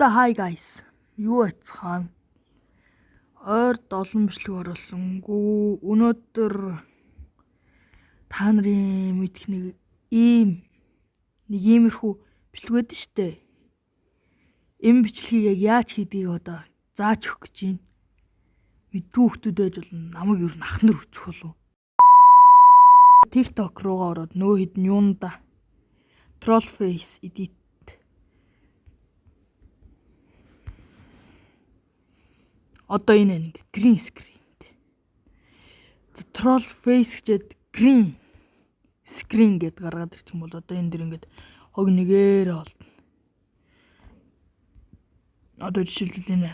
За hi guys. Юу яцхан? Ойр 7 бичлэг оруулсангүй. Өнөөдөр та нарын мэдэх нэг иймэрхүү бичлэг байдаг штэ. Энэ бичлэгийг яг яаж хийдгийг одоо зааж өгөх гэж байна. Мэдгүй хүмүүс байж болно. Намайг юу н ахнар үцэх болов. TikTok руугаа ороод нөө хідэн юунда troll face edit одоо энэ нэг green screen. Troll face гэжээд green screen гэд гаргаад ирчих юм бол одоо энэ дэр ингээд хог нэгээр олдно. Одоо жишээлбэл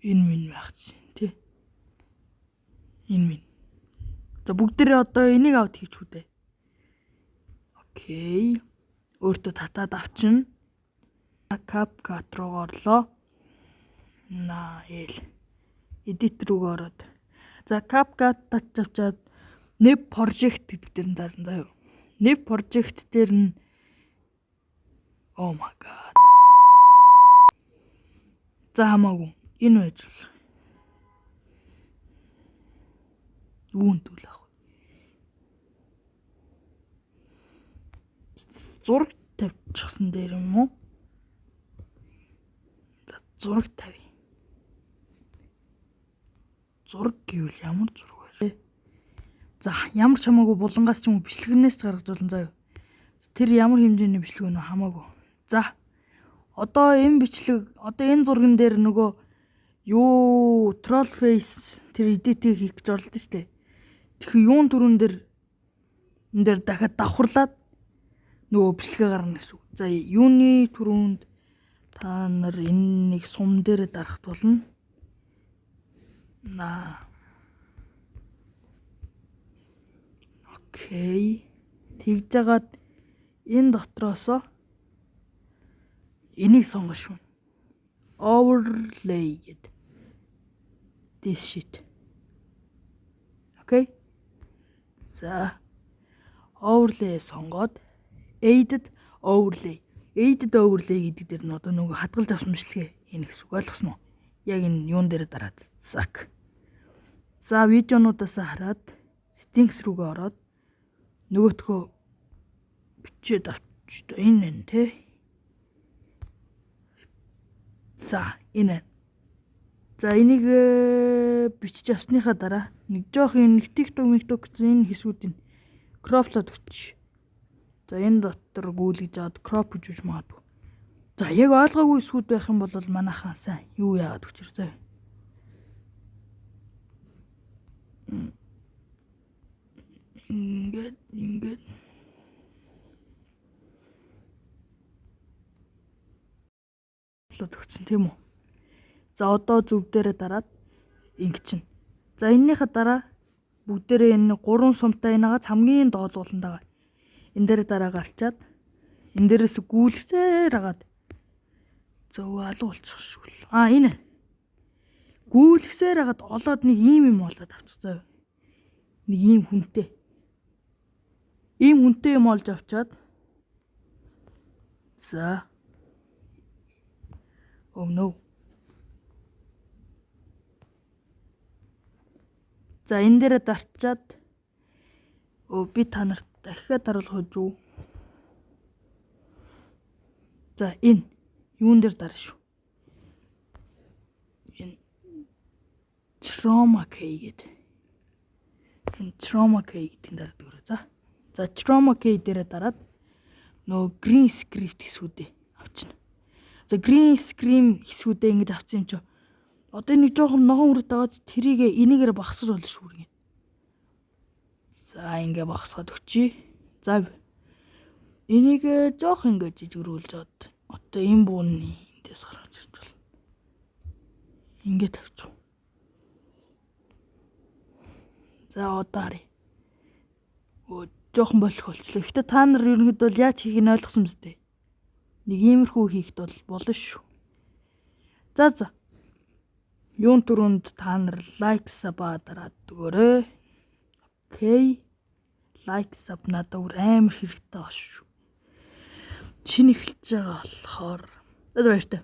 энэ минь байх чинь тий. Энэ минь. За бүгдээрээ одоо энийг авд хийчих үү дээ. Окей. Өөртөө татаад авчин. CapCut руу орлоо. Edit руу ороод. За CapCut татчаад Nib project гэдэг дээр нь дарна заа юу. Nib project дээр нь oh my god. За хамаагүй. Энэ байж л. Юунд үл ах. Зураг тавьчихсан дээр юм уу? За зураг тавь. Зураг гэвэл ямар зураг вэ? За ямар ч хамаагүй булангаас ч юм уу бичлэгнээс ч гаргаж болно заа юу. Тэр ямар хэмжээний бичлэг вэ хамаагүй. За одоо энэ бичлэг одоо энэ зурган дээр нөгөө юу troll face тэр edit-ийг хийх гэж оролдсон шүү дээ. Тэгэхээр юун түрүүн дээр энэ дээр дахиад давхарлаад нөгөө бичлэгээ гаргана гэсэн үг. За юуны түрүүнд та нар энэ нэг сум дээр дарах болно. Окей. Тэгж жагаад энэ дотроосоо энийг сонгоно шүү. Overlay гэдэг. This shit. Окей. За overlay сонгоод added overlay. Added overlay гэдэг дээр нь одоо нөгөө хадгалж авсан бичлэгээ энэ гэсэн үг ойлгосноо. Яг энэ юун дээр дараад. Зак. За видеонуудаас хараад settings руугаа ороод нөгөөтгөө бичээд авч энэ тий. За энэ. За энийг бичиж авсныхаа дараа нэг жоох энэ TikTok гэсэн энэ хэсгүүдийг кроплоод өгч. За энэ дотор гүйлгэж аваад кроп гэж үж магадгүй. За яг ойлгоогүй хэсгүүд байх юм бол манайхаа сайн юу яагаад өгчэр заа. Ингээд өгсөн тийм үү. За одоо зөв дээрээ дараад ингэ чинь. За энэнийхээ дараа бүгдээрээ энэ 3 сумтай энийгээс хамгийн доод ууланд байгаа. Энэ дээр дараа гарчаад энэ дээрээс гүйлгсээр хагаад зөв алуулчих шүү. Энэ гүйлгсээр хагаад олоод нэг юм болоод авчих заа. Нэг ийм хүнтэй. Ийм хүнтэй юм олж авчаад за oh no. За энэ дээрээ дарчаад би та нарт дахиад харуулах гэж үү. За энэ юун дээр дарна шүү. Энэ Chroma key гэдэг. Энэ Chroma key гэдгийг дардаг өрөө. За Chroma key дээрээ дараад нөгөө green screen хэсгүүдээ авчна. За green screen хэсгүүдээ ингэж авсан юм чи. Одоо нэг жоохон ногоон үрд байгаа тэрийг энийгээр багсаж болно шүү гэнэ. За ингэ багсгаад өчье. За энийг жоох ингэ жижигрүүлж аваад одоо энэ бууны эндээс гаргаж ирж байна. Ингэ тавьчих. За одоо харъя. Жохон болох болчлоо. Гэтэ та нар ерөнхийдөө бол яаж хийхийг нь ойлгосон биз дээ. Нэг иймэрхүү хийхэд бол болно шүү. За. Юун түрүүнд та нар like sub дараад өгөөрэй. Окей. Like sub надад амар хэрэгтэй байна шүү. шинэ эхэлж байгаа болохоор баяртай.